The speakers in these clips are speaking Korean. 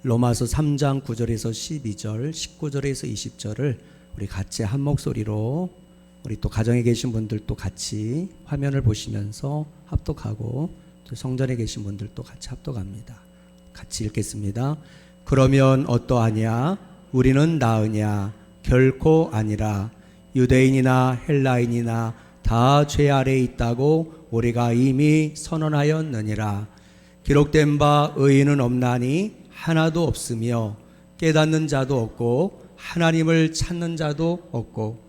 로마서 3장 9절에서 12절, 19절에서 20절을 우리 같이 한 목소리로, 우리 또 가정에 계신 분들도 같이 화면을 보시면서 합독하고, 또 성전에 계신 분들도 같이 합독합니다. 같이 읽겠습니다. 그러면 어떠하냐? 우리는 나으냐? 결코 아니라. 유대인이나 헬라인이나 다 죄 아래에 있다고 우리가 이미 선언하였느니라. 기록된 바 의인은 없나니 하나도 없으며 깨닫는 자도 없고 하나님을 찾는 자도 없고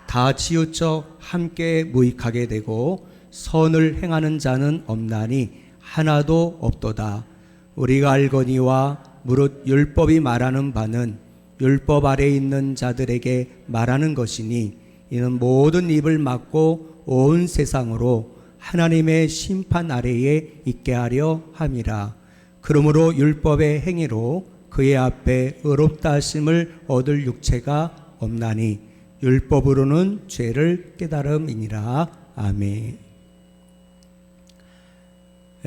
다 치우쳐 함께 무익하게 되고 선을 행하는 자는 없나니 하나도 없도다. 우리가 알거니와 무릇 율법이 말하는 바는 율법 아래에 있는 자들에게 말하는 것이니 이는 모든 입을 막고 온 세상으로 하나님의 심판 아래에 있게 하려 함이라. 그러므로 율법의 행위로 그의 앞에 의롭다 하심을 얻을 육체가 없나니 율법으로는 죄를 깨달음이니라. 아멘.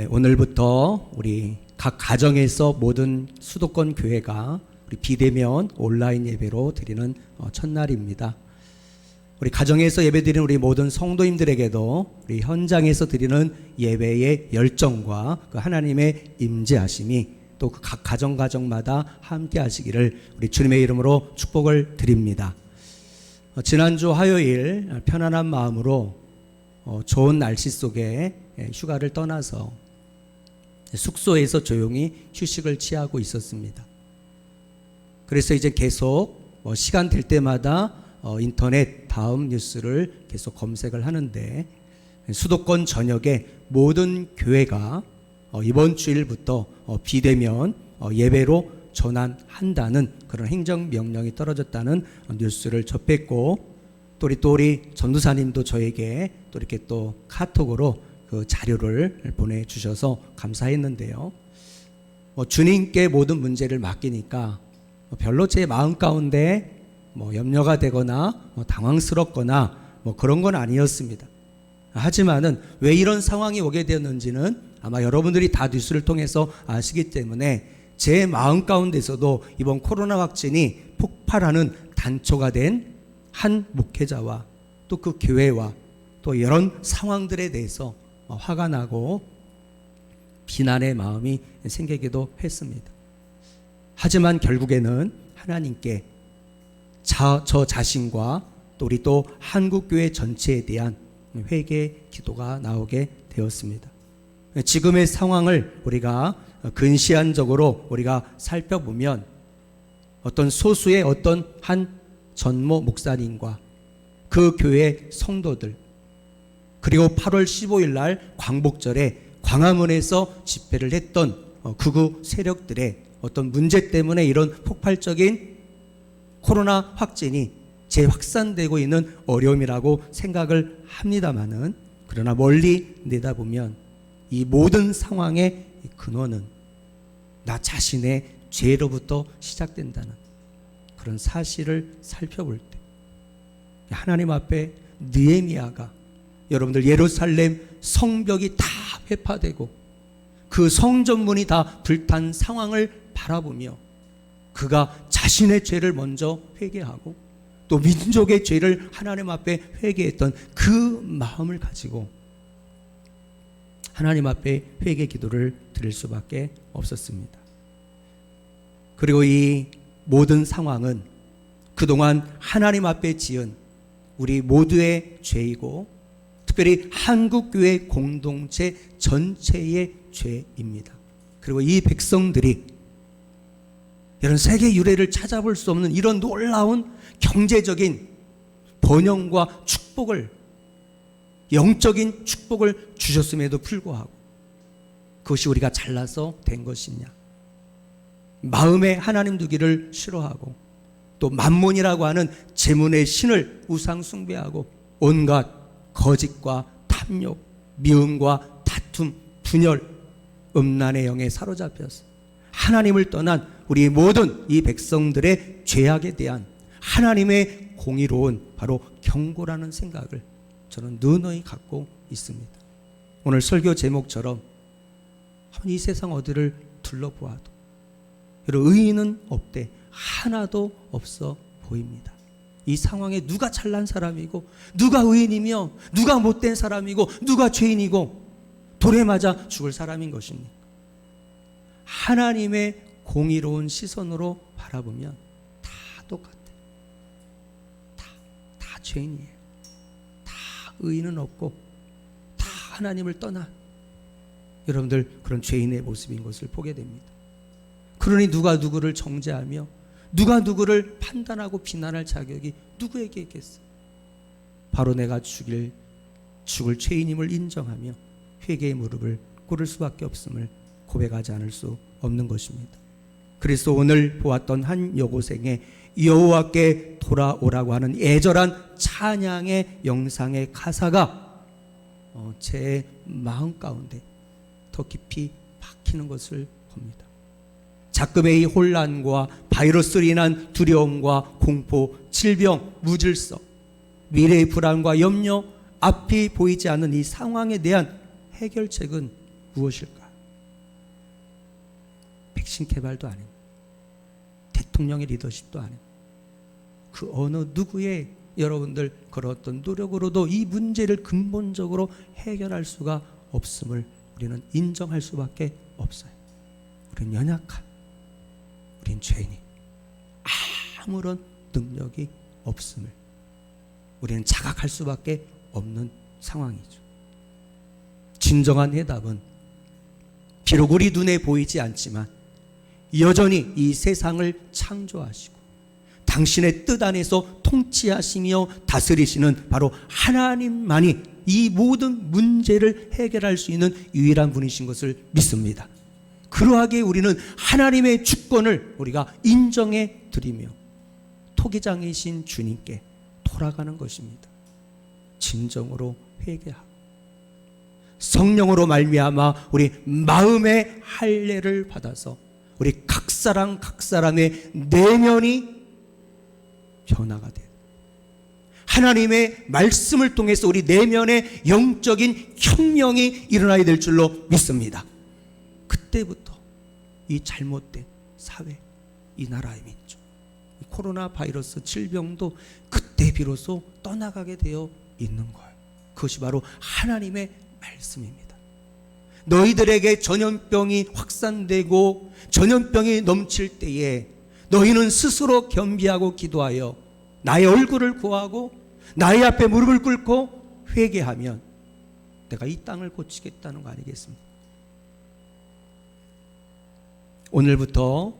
오늘부터 우리 각 가정에서 모든 수도권 교회가 우리 비대면 온라인 예배로 드리는 첫날입니다. 우리 가정에서 예배드리는 우리 모든 성도님들에게도 우리 현장에서 드리는 예배의 열정과 그 하나님의 임재하심이 또 그 각 가정마다 함께 하시기를 우리 주님의 이름으로 축복을 드립니다. 지난주 화요일 편안한 마음으로 좋은 날씨 속에 휴가를 떠나서 숙소에서 조용히 휴식을 취하고 있었습니다. 그래서 이제 계속 시간 될 때마다 인터넷 다음 뉴스를 계속 검색을 하는데, 수도권 전역의 모든 교회가 이번 주일부터 비대면 예배로 전환한다는 그런 행정명령이 떨어졌다는 뉴스를 접했고, 또 우리 전도사님도 저에게 또 이렇게 또 카톡으로 그 자료를 보내주셔서 감사했는데요. 주님께 모든 문제를 맡기니까 별로 제 마음 가운데 염려가 되거나 당황스럽거나 그런 건 아니었습니다. 하지만은 왜 이런 상황이 오게 되었는지는 아마 여러분들이 다 뉴스를 통해서 아시기 때문에 제 마음 가운데서도 이번 코로나 확진이 폭발하는 단초가 된 한 목회자와 또 그 교회와 또 이런 상황들에 대해서 화가 나고 비난의 마음이 생기기도 했습니다. 하지만 결국에는 하나님께 저 자신과 또 우리 또 한국교회 전체에 대한 회개 기도가 나오게 되었습니다. 지금의 상황을 우리가 근시안적으로 우리가 살펴보면 어떤 소수의 어떤 한 전모 목사님과 그 교회 성도들, 그리고 8월 15일 날 광복절에 광화문에서 집회를 했던 극우 세력들의 어떤 문제 때문에 이런 폭발적인 코로나 확진이 재확산되고 있는 어려움이라고 생각을 합니다마는, 그러나 멀리 내다보면 이 모든 상황의 근원은 나 자신의 죄로부터 시작된다는 그런 사실을 살펴볼 때, 하나님 앞에 느헤미야가 여러분들 예루살렘 성벽이 다 회파되고 그 성전문이 다 불탄 상황을 바라보며 그가 자신의 죄를 먼저 회개하고 또 민족의 죄를 하나님 앞에 회개했던 그 마음을 가지고 하나님 앞에 회개 기도를 드릴 수밖에 없었습니다. 그리고 이 모든 상황은 그동안 하나님 앞에 지은 우리 모두의 죄이고 특별히 한국교회 공동체 전체의 죄입니다. 그리고 이 백성들이 이런 세계 유래를 찾아볼 수 없는 이런 놀라운 경제적인 번영과 축복을, 영적인 축복을 주셨음에도 불구하고 그것이 우리가 잘나서 된 것이냐, 마음에 하나님 두기를 싫어하고 또 만몬이라고 하는 재물의 신을 우상 숭배하고 온갖 거짓과 탐욕, 미움과 다툼, 분열, 음란의 영에 사로잡혀서 하나님을 떠난 우리 모든 이 백성들의 죄악에 대한 하나님의 공의로운 바로 경고라는 생각을 저는 누누이 갖고 있습니다. 오늘 설교 제목처럼 이 세상 어디를 둘러보아도 여러분, 의인은 없대. 하나도 없어 보입니다. 이 상황에 누가 잘난 사람이고 누가 의인이며 누가 못된 사람이고 누가 죄인이고 돌에 맞아 죽을 사람인 것입니까? 하나님의 공의로운 시선으로 바라보면 다 똑같아요. 다 죄인이에요. 다 의인은 없고 다 하나님을 떠나 여러분들 그런 죄인의 모습인 것을 보게 됩니다. 그러니 누가 누구를 정죄하며 누가 누구를 판단하고 비난할 자격이 누구에게 있겠어요? 바로 내가 죽을 죄인임을 인정하며 회개의 무릎을 꿇을 수밖에 없음을 고백하지 않을 수 없는 것입니다. 그래서 오늘 보았던 한 여고생의 여호와께 돌아오라고 하는 애절한 찬양의 영상의 가사가 제 마음 가운데 더 깊이 박히는 것을 봅니다. 자금의 이 혼란과 바이러스로 인한 두려움과 공포, 질병, 무질서, 미래의 불안과 염려, 앞이 보이지 않는 이 상황에 대한 해결책은 무엇일까? 백신 개발도 아닙니다. 대통령의 리더십도 아닙니다. 그 어느 누구의 여러분들 그런 어떤 노력으로도 이 문제를 근본적으로 해결할 수가 없음을 우리는 인정할 수밖에 없어요. 우리는 연약한, 우린 죄인이 아무런 능력이 없음을 우리는 자각할 수밖에 없는 상황이죠. 진정한 해답은 비록 우리 눈에 보이지 않지만 여전히 이 세상을 창조하시고 당신의 뜻 안에서 통치하시며 다스리시는 바로 하나님만이 이 모든 문제를 해결할 수 있는 유일한 분이신 것을 믿습니다. 그러하기에 우리는 하나님의 주권을 우리가 인정해 드리며 토기장이신 주님께 돌아가는 것입니다. 진정으로 회개하고 성령으로 말미암아 우리 마음의 할례를 받아서 우리 각 사람의 내면이 변화가 돼요. 하나님의 말씀을 통해서 우리 내면의 영적인 혁명이 일어나야 될 줄로 믿습니다. 그때부터 이 잘못된 사회, 이 나라의 민족, 이 코로나 바이러스 질병도 그때 비로소 떠나가게 되어 있는 거예요. 그것이 바로 하나님의 말씀입니다. 너희들에게 전염병이 확산되고 전염병이 넘칠 때에 너희는 스스로 겸비하고 기도하여 나의 얼굴을 구하고 나의 앞에 무릎을 꿇고 회개하면 내가 이 땅을 고치겠다는 거 아니겠습니까? 오늘부터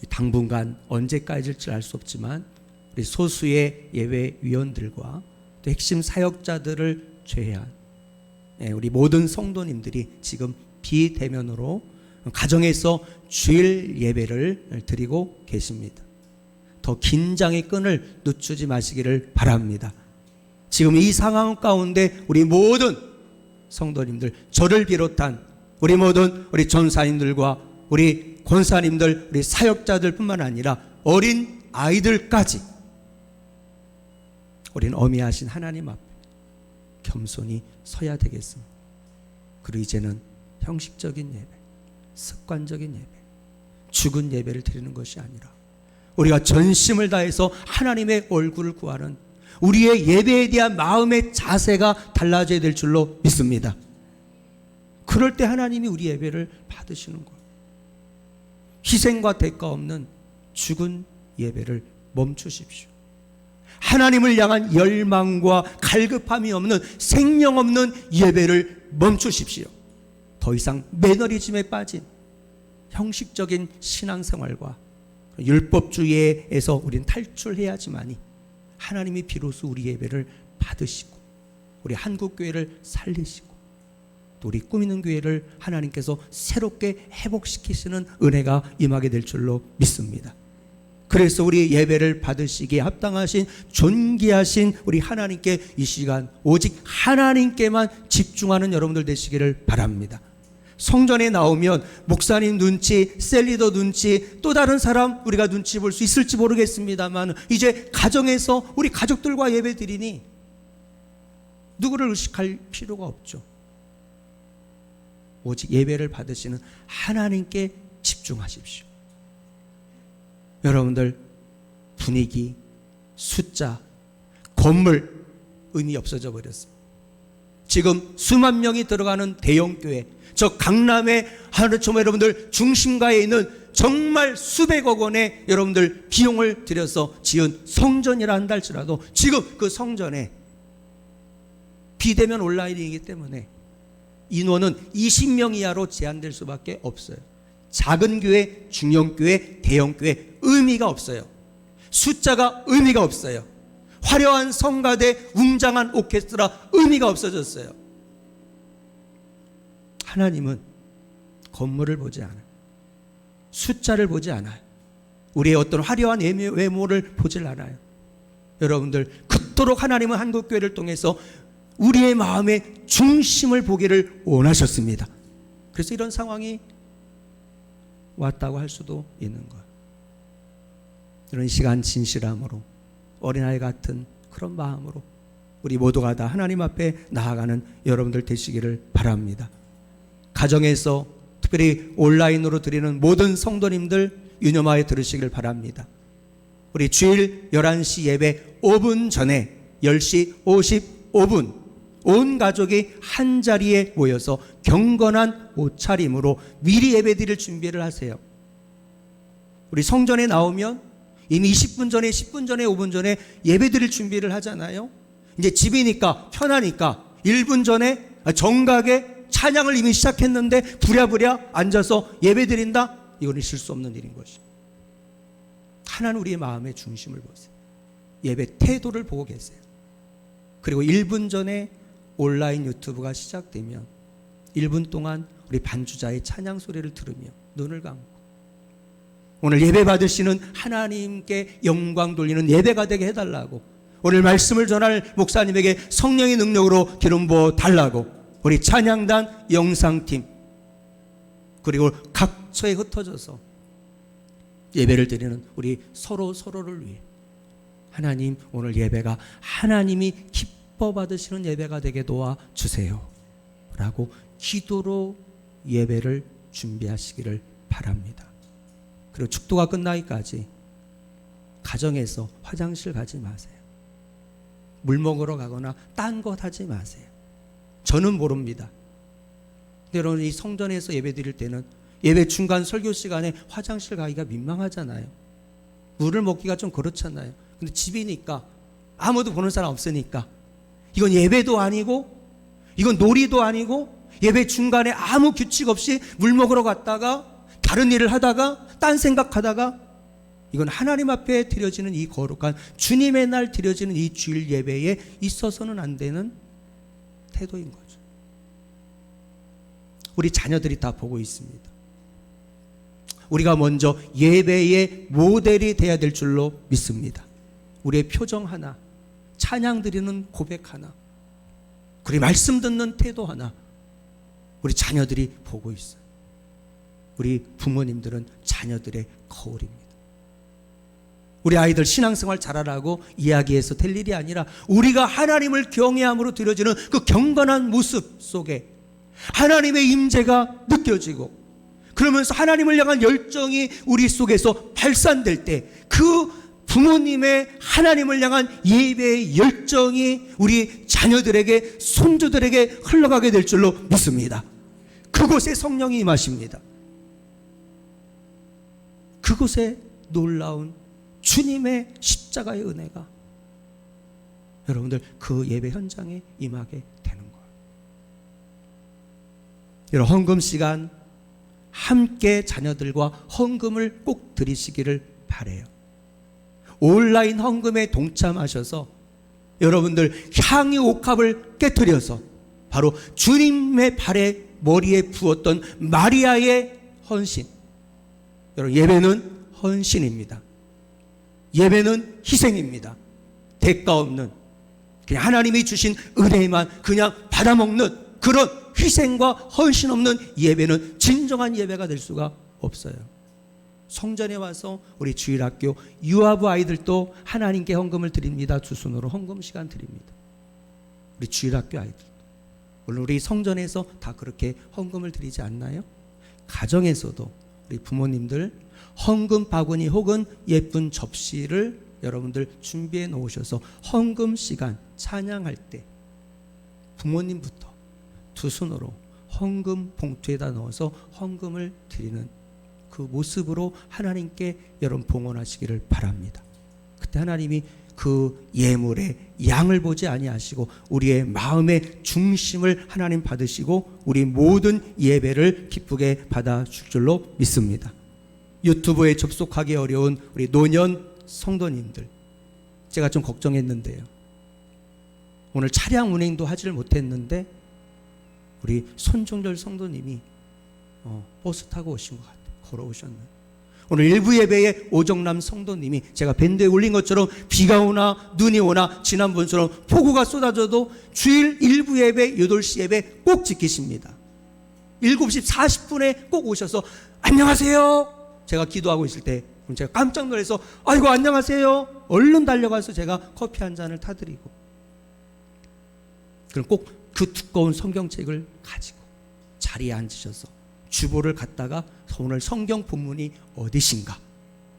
당분간 언제까지일지 알 수 없지만 우리 소수의 예외위원들과 또 핵심 사역자들을 제외한 우리 모든 성도님들이 지금 비대면으로 가정에서 주일 예배를 드리고 계십니다. 더 긴장의 끈을 늦추지 마시기를 바랍니다. 지금 이 상황 가운데 우리 모든 성도님들, 저를 비롯한 우리 모든 우리 전사님들과 우리 권사님들, 우리 사역자들 뿐만 아니라 어린 아이들까지 우리는 어미하신 하나님 앞에 겸손히 서야 되겠습니다. 그리고 이제는 형식적인 예배, 습관적인 예배, 죽은 예배를 드리는 것이 아니라 우리가 전심을 다해서 하나님의 얼굴을 구하는 우리의 예배에 대한 마음의 자세가 달라져야 될 줄로 믿습니다. 그럴 때 하나님이 우리 예배를 받으시는 거예요. 희생과 대가 없는 죽은 예배를 멈추십시오. 하나님을 향한 열망과 갈급함이 없는 생명 없는 예배를 멈추십시오. 더 이상 매너리즘에 빠진 형식적인 신앙생활과 율법주의에서 우리는 탈출해야지만이 하나님이 비로소 우리 예배를 받으시고 우리 한국교회를 살리시고 또 우리 꾸미는 교회를 하나님께서 새롭게 회복시키시는 은혜가 임하게 될 줄로 믿습니다. 그래서 우리 예배를 받으시기에 합당하신 존귀하신 우리 하나님께 이 시간 오직 하나님께만 집중하는 여러분들 되시기를 바랍니다. 성전에 나오면 목사님 눈치, 셀리더 눈치, 또 다른 사람 우리가 눈치 볼 수 있을지 모르겠습니다만 이제 가정에서 우리 가족들과 예배 드리니 누구를 의식할 필요가 없죠. 오직 예배를 받으시는 하나님께 집중하십시오. 여러분들 분위기, 숫자, 건물 의미 없어져 버렸어요. 지금 수만 명이 들어가는 대형교회, 저 강남의 하늘처럼 여러분들 중심가에 있는 정말 수백억 원의 여러분들 비용을 들여서 지은 성전이라 한다 할지라도 지금 그 성전에 비대면 온라인이기 때문에 인원은 20명 이하로 제한될 수밖에 없어요. 작은 교회, 중형 교회, 대형 교회 의미가 없어요. 숫자가 의미가 없어요. 화려한 성가대, 웅장한 오케스트라 의미가 없어졌어요. 하나님은 건물을 보지 않아요. 숫자를 보지 않아요. 우리의 어떤 화려한 외모를 보질 않아요. 여러분들 그토록 하나님은 한국교회를 통해서 우리의 마음의 중심을 보기를 원하셨습니다. 그래서 이런 상황이 왔다고 할 수도 있는 거예요. 이런 시간 진실함으로 어린아이 같은 그런 마음으로 우리 모두가 다 하나님 앞에 나아가는 여러분들 되시기를 바랍니다. 가정에서 특별히 온라인으로 드리는 모든 성도님들 유념하여 들으시길 바랍니다. 우리 주일 11시 예배 5분 전에 10시 55분 온 가족이 한 자리에 모여서 경건한 옷차림으로 미리 예배드릴 준비를 하세요. 우리 성전에 나오면 이미 20분 전에 10분 전에 5분 전에 예배드릴 준비를 하잖아요. 이제 집이니까 편하니까 1분 전에 정각에 찬양을 이미 시작했는데 부랴부랴 앉아서 예배드린다? 이건 있을 수 없는 일인 것이죠. 하나는 우리의 마음의 중심을 보세요. 예배 태도를 보고 계세요. 그리고 1분 전에 온라인 유튜브가 시작되면 1분 동안 우리 반주자의 찬양 소리를 들으며 눈을 감고 오늘 예배 받으시는 하나님께 영광 돌리는 예배가 되게 해달라고, 오늘 말씀을 전할 목사님에게 성령의 능력으로 기름 부어 달라고 우리 찬양단 영상팀 그리고 각처에 흩어져서 예배를 드리는 우리 서로를 위해 하나님 오늘 예배가 하나님이 기뻐 받으시는 예배가 되게 도와주세요 라고 기도로 예배를 준비하시기를 바랍니다. 그리고 축도가 끝나기까지 가정에서 화장실 가지 마세요. 물 먹으러 가거나 딴 것 하지 마세요. 저는 모릅니다. 근데 여러분 이 성전에서 예배 드릴 때는 예배 중간 설교 시간에 화장실 가기가 민망하잖아요. 물을 먹기가 좀 그렇잖아요. 근데 집이니까 아무도 보는 사람 없으니까 이건 예배도 아니고 이건 놀이도 아니고 예배 중간에 아무 규칙 없이 물 먹으러 갔다가 다른 일을 하다가 딴 생각하다가 이건 하나님 앞에 드려지는 이 거룩한 주님의 날 드려지는 이 주일 예배에 있어서는 안 되는 태도인 거죠. 우리 자녀들이 다 보고 있습니다. 우리가 먼저 예배의 모델이 돼야 될 줄로 믿습니다. 우리의 표정 하나, 찬양 드리는 고백 하나, 그리고 말씀 듣는 태도 하나 우리 자녀들이 보고 있어요. 우리 부모님들은 자녀들의 거울입니다. 우리 아이들 신앙생활 잘하라고 이야기해서 될 일이 아니라 우리가 하나님을 경외함으로 드려지는 그 경건한 모습 속에 하나님의 임재가 느껴지고 그러면서 하나님을 향한 열정이 우리 속에서 발산될 때 그 부모님의 하나님을 향한 예배의 열정이 우리 자녀들에게 손주들에게 흘러가게 될 줄로 믿습니다. 그곳에 성령이 임하십니다. 그곳에 놀라운 주님의 십자가의 은혜가 여러분들 그 예배 현장에 임하게 되는 거예요. 여러분 헌금 시간 함께 자녀들과 헌금을 꼭 드리시기를 바라요. 온라인 헌금에 동참하셔서 여러분들 향유 옥합을 깨뜨려서 바로 주님의 발에 머리에 부었던 마리아의 헌신. 여러분 예배는 헌신입니다. 예배는 희생입니다. 대가 없는 그냥 하나님이 주신 은혜만 그냥 받아먹는 그런 희생과 헌신 없는 예배는 진정한 예배가 될 수가 없어요. 성전에 와서 우리 주일학교 유아부 아이들도 하나님께 헌금을 드립니다. 주순으로 헌금 시간 드립니다. 우리 주일학교 아이들 물론 우리 성전에서 다 그렇게 헌금을 드리지 않나요? 가정에서도 우리 부모님들 헌금 바구니 혹은 예쁜 접시를 여러분들 준비해 놓으셔서 헌금 시간 찬양할 때 부모님부터 두 손으로 헌금 봉투에다 넣어서 헌금을 드리는 그 모습으로 하나님께 여러분 봉헌하시기를 바랍니다. 그때 하나님이 그 예물의 양을 보지 아니하시고 우리의 마음의 중심을 하나님 받으시고 우리 모든 예배를 기쁘게 받아줄 줄로 믿습니다. 유튜브에 접속하기 어려운 우리 노년 성도님들, 제가 좀 걱정했는데요. 오늘 차량 운행도 하지를 못했는데 우리 손종절 성도님이 버스 타고 오신 것 같아요. 걸어오셨네요. 오늘 일부 예배에 오정남 성도님이 제가 밴드에 올린 것처럼 비가 오나 눈이 오나 지난번처럼 폭우가 쏟아져도 주일 일부 예배 8시 예배 꼭 지키십니다. 7시 40분에 꼭 오셔서 안녕하세요. 제가 기도하고 있을 때 제가 깜짝 놀라서 아이고 안녕하세요. 얼른 달려가서 제가 커피 한 잔을 타드리고, 그럼 꼭 그 두꺼운 성경책을 가지고 자리에 앉으셔서 주보를 갖다가 오늘 성경 본문이 어디신가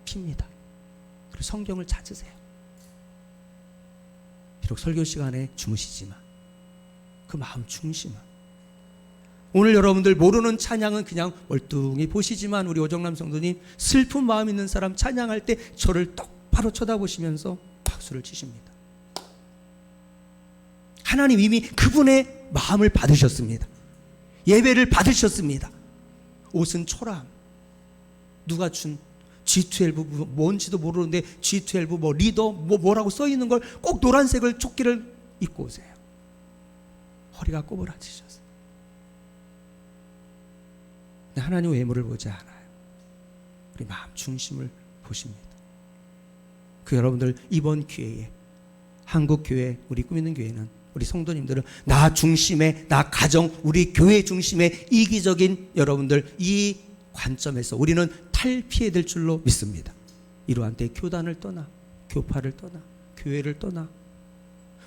핍니다. 그리고 성경을 찾으세요. 비록 설교 시간에 주무시지만 그 마음 중심은, 오늘 여러분들 모르는 찬양은 그냥 멀뚱히 보시지만 우리 오정남 성도님 슬픈 마음 있는 사람 찬양할 때 저를 똑바로 쳐다보시면서 박수를 치십니다. 하나님 이미 그분의 마음을 받으셨습니다. 예배를 받으셨습니다. 옷은 초람, 누가 준 G12 뭔지도 모르는데 G12 뭐 리더 뭐라고 써 있는 걸 꼭 노란색을 조끼를 입고 오세요. 허리가 꼬부라지셨어요. 하나님 외모를 보지 않아요. 우리 마음 중심을 보십니다. 그 여러분들 이번 기회에 한국교회, 우리 꿈있는 교회는 우리 성도님들은 나 중심의, 나 가정, 우리 교회 중심의 이기적인 여러분들 이 관점에서 우리는 탈피해야 될 줄로 믿습니다. 이러한 때 교단을 떠나, 교파를 떠나, 교회를 떠나,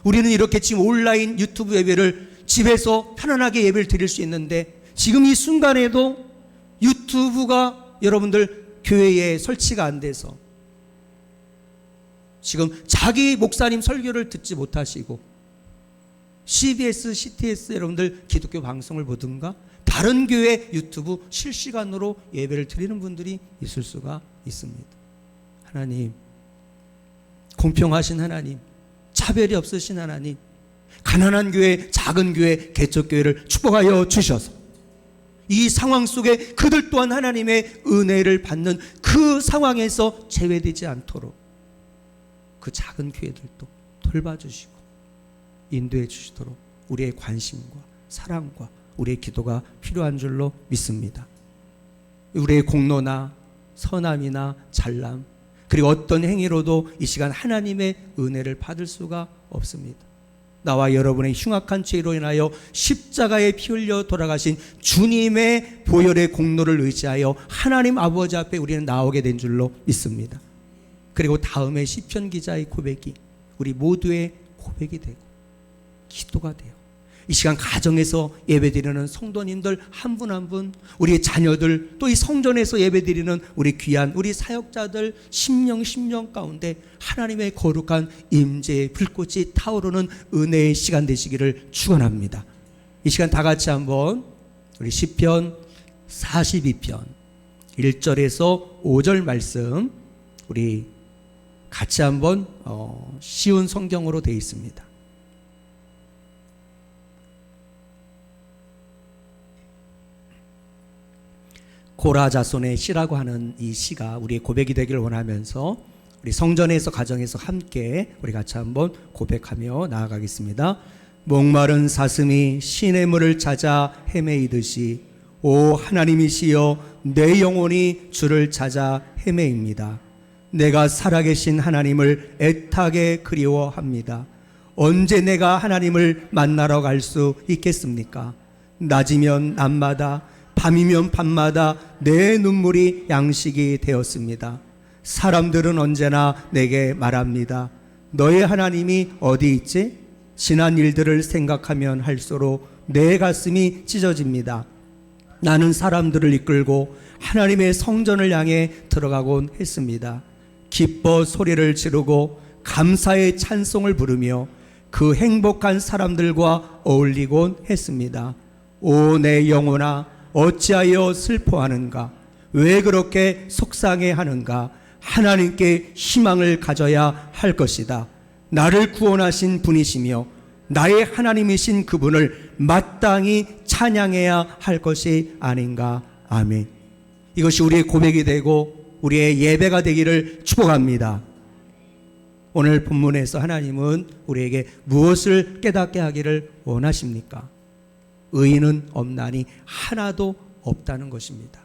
우리는 이렇게 지금 온라인 유튜브 예배를 집에서 편안하게 예배를 드릴 수 있는데 지금 이 순간에도 유튜브가 여러분들 교회에 설치가 안 돼서 지금 자기 목사님 설교를 듣지 못하시고 CBS, CTS 여러분들 기독교 방송을 보든가 다른 교회 유튜브 실시간으로 예배를 드리는 분들이 있을 수가 있습니다. 하나님, 공평하신 하나님, 차별이 없으신 하나님, 가난한 교회, 작은 교회, 개척교회를 축복하여 주셔서 이 상황 속에 그들 또한 하나님의 은혜를 받는 그 상황에서 제외되지 않도록 그 작은 교회들도 돌봐주시고 인도해 주시도록 우리의 관심과 사랑과 우리의 기도가 필요한 줄로 믿습니다. 우리의 공로나 선함이나 잘남 그리고 어떤 행위로도 이 시간 하나님의 은혜를 받을 수가 없습니다. 나와 여러분의 흉악한 죄로 인하여 십자가에 피 흘려 돌아가신 주님의 보혈의 공로를 의지하여 하나님 아버지 앞에 우리는 나오게 된 줄로 믿습니다. 그리고 다음에 시편 기자의 고백이 우리 모두의 고백이 되고 기도가 돼요. 이 시간 가정에서 예배드리는 성도님들 한 분 한 분, 우리의 자녀들, 또 이 성전에서 예배드리는 우리 귀한 우리 사역자들 심령 가운데 하나님의 거룩한 임재의 불꽃이 타오르는 은혜의 시간 되시기를 축원합니다. 이 시간 다 같이 한번 우리 시편 42편 1절에서 5절 말씀 우리 같이 한번 쉬운 성경으로 되어 있습니다. 고라 자손의 시라고 하는 이 시가 우리의 고백이 되기를 원하면서 우리 성전에서 가정에서 함께 우리 같이 한번 고백하며 나아가겠습니다. 목마른 사슴이 시냇 물을 찾아 헤매이듯이 오 하나님이시여 내 영혼이 주를 찾아 헤매입니다. 내가 살아계신 하나님을 애타게 그리워합니다. 언제 내가 하나님을 만나러 갈 수 있겠습니까? 낮이면 낮마다 밤이면 밤마다 내 눈물이 양식이 되었습니다. 사람들은 언제나 내게 말합니다. 너의 하나님이 어디 있지? 지난 일들을 생각하면 할수록 내 가슴이 찢어집니다. 나는 사람들을 이끌고 하나님의 성전을 향해 들어가곤 했습니다. 기뻐 소리를 지르고 감사의 찬송을 부르며 그 행복한 사람들과 어울리곤 했습니다. 오 내 영혼아 어찌하여 슬퍼하는가? 왜 그렇게 속상해하는가? 하나님께 희망을 가져야 할 것이다. 나를 구원하신 분이시며 나의 하나님이신 그분을 마땅히 찬양해야 할 것이 아닌가. 아멘. 이것이 우리의 고백이 되고 우리의 예배가 되기를 축복합니다. 오늘 본문에서 하나님은 우리에게 무엇을 깨닫게 하기를 원하십니까? 의인은 없나니 하나도 없다는 것입니다.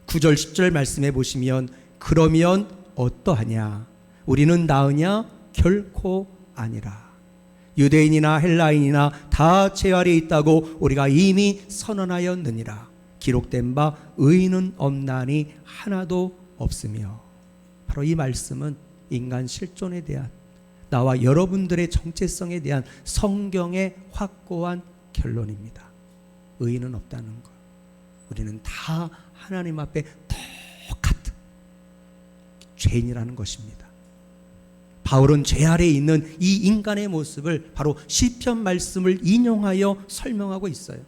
9절 10절 말씀해 보시면 그러면 어떠하냐? 우리는 나으냐? 결코 아니라. 유대인이나 헬라인이나 다 죄 아래 있다고 우리가 이미 선언하였느니라. 기록된 바 의인은 없나니 하나도 없으며. 바로 이 말씀은 인간 실존에 대한, 나와 여러분들의 정체성에 대한 성경의 확고한 결론입니다. 의인은 없다는 것. 우리는 다 하나님 앞에 똑같은 죄인이라는 것입니다. 바울은 죄 아래에 있는 이 인간의 모습을 바로 시편 말씀을 인용하여 설명하고 있어요.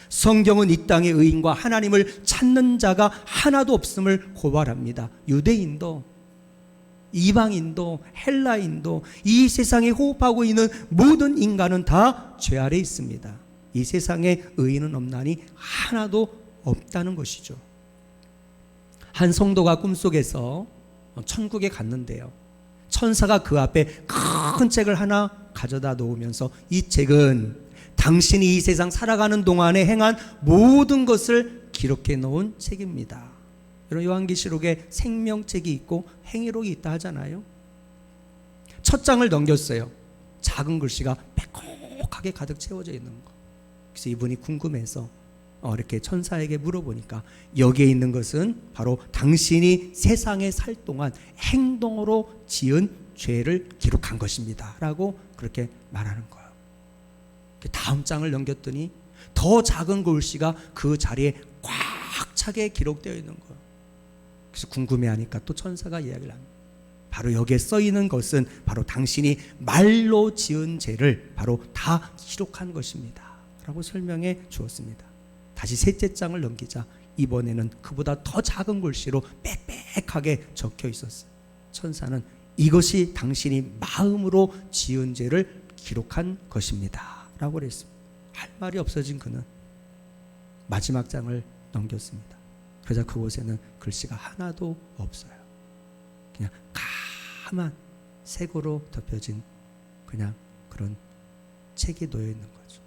성경은 이 땅의 의인과 하나님을 찾는 자가 하나도 없음을 고발합니다. 유대인도 이방인도 헬라인도 이 세상에 호흡하고 있는 모든 인간은 다 죄 아래에 있습니다. 이 세상에 의인은 없나니 하나도 없다는 것이죠. 한 성도가 꿈속에서 천국에 갔는데요, 천사가 그 앞에 큰 책을 하나 가져다 놓으면서 이 책은 당신이 이 세상 살아가는 동안에 행한 모든 것을 기록해 놓은 책입니다. 여러분, 요한계시록에 생명책이 있고 행위록이 있다 하잖아요. 첫 장을 넘겼어요. 작은 글씨가 빼곡하게 가득 채워져 있는 거. 그래서 이분이 궁금해서 이렇게 천사에게 물어보니까 여기에 있는 것은 바로 당신이 세상에 살 동안 행동으로 지은 죄를 기록한 것입니다 라고 그렇게 말하는 거예요. 다음 장을 넘겼더니 더 작은 글씨가 그 자리에 꽉 차게 기록되어 있는 거예요. 그래서 궁금해하니까 또 천사가 이야기를 합니다. 바로 여기에 써 있는 것은 바로 당신이 말로 지은 죄를 바로 다 기록한 것입니다 라고 설명해 주었습니다. 다시 셋째 장을 넘기자 이번에는 그보다 더 작은 글씨로 빽빽하게 적혀 있었어요. 천사는 이것이 당신이 마음으로 지은 죄를 기록한 것입니다 라고 그랬습니다. 할 말이 없어진 그는 마지막 장을 넘겼습니다. 그러자 그곳에는 글씨가 하나도 없어요. 그냥 까만 색으로 덮여진 그냥 그런 책이 놓여 있는 거죠.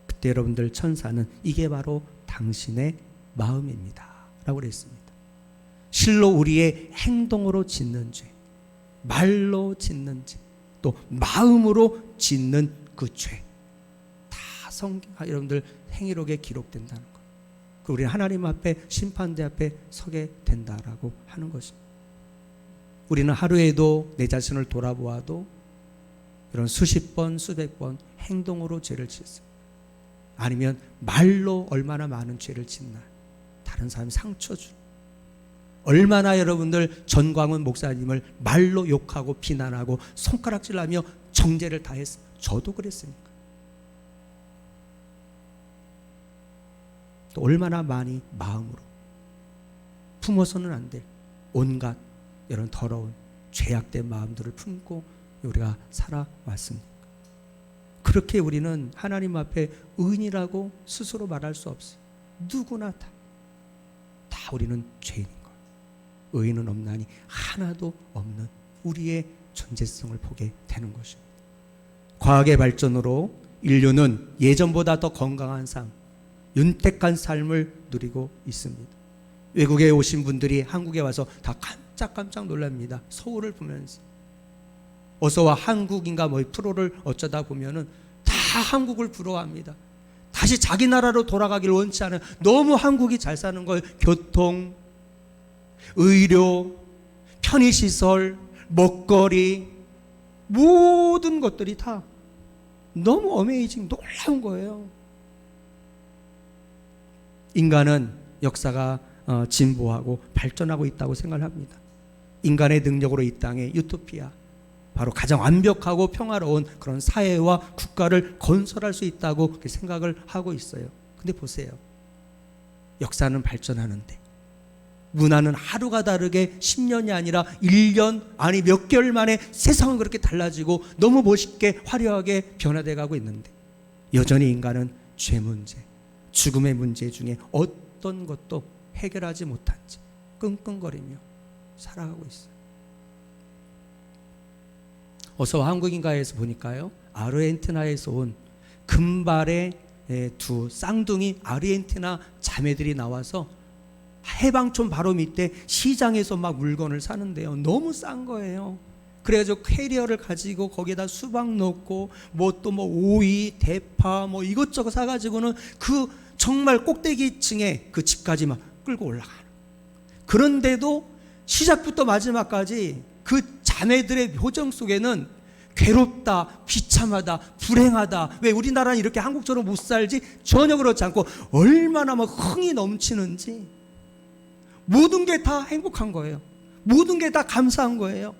그때 여러분들, 천사는 이게 바로 당신의 마음입니다 라고 그랬습니다. 실로 우리의 행동으로 짓는 죄, 말로 짓는 죄, 또 마음으로 짓는 그 죄, 다 여러분들 행위록에 기록된다는 것. 우리는 하나님 앞에, 심판대 앞에 서게 된다라고 하는 것입니다. 우리는 하루에도 내 자신을 돌아보아도 이런 수십 번 수백 번 행동으로 죄를 짓습니다. 아니면 말로 얼마나 많은 죄를 짓나, 다른 사람이 상처 주는, 얼마나 여러분들 전광훈 목사님을 말로 욕하고 비난하고 손가락질하며 정죄를 다했어요. 저도 그랬으니까. 또 얼마나 많이 마음으로 품어서는 안 될 온갖 이런 더러운 죄악된 마음들을 품고 우리가 살아왔습니다. 그렇게 우리는 하나님 앞에 의인이라고 스스로 말할 수 없어요. 누구나 다 우리는 죄인인 거예요. 의인은 없나니 하나도 없는 우리의 존재성을 보게 되는 것입니다. 과학의 발전으로 인류는 예전보다 더 건강한 삶, 윤택한 삶을 누리고 있습니다. 외국에 오신 분들이 한국에 와서 다 깜짝깜짝 놀랍니다. 서울을 보면서 어서와 한국인가 뭐 프로를 어쩌다 보면은 다 한국을 부러워합니다. 다시 자기 나라로 돌아가기를 원치 않아요. 너무 한국이 잘 사는 거예요. 교통, 의료, 편의시설, 먹거리, 모든 것들이 다 너무 어메이징, 놀라운 거예요. 인간은 역사가 진보하고 발전하고 있다고 생각을 합니다. 인간의 능력으로 이 땅에 유토피아, 바로 가장 완벽하고 평화로운 그런 사회와 국가를 건설할 수 있다고 그렇게 생각을 하고 있어요. 근데 보세요. 역사는 발전하는데 문화는 하루가 다르게 10년이 아니라 1년 아니 몇 개월 만에 세상은 그렇게 달라지고 너무 멋있게 화려하게 변화돼 가고 있는데 여전히 인간은 죄 문제, 죽음의 문제 중에 어떤 것도 해결하지 못한 채 끙끙거리며 살아가고 있어요. 어서 한국인가에서 보니까요, 아르헨티나에서 온 금발의 두 쌍둥이 아르헨티나 자매들이 나와서 해방촌 바로 밑에 시장에서 막 물건을 사는데요, 너무 싼 거예요. 그래가지고 캐리어를 가지고 거기에다 수박 넣고 뭐 또 뭐 오이, 대파 뭐 이것저것 사가지고는 그 정말 꼭대기층에 그 집까지 막 끌고 올라가는. 그런데도 시작부터 마지막까지 그 자매들의 표정 속에는 괴롭다, 비참하다, 불행하다, 왜 우리나라는 이렇게 한국처럼 못 살지? 전혀 그렇지 않고 얼마나 막 흥이 넘치는지, 모든 게 다 행복한 거예요. 모든 게 다 감사한 거예요.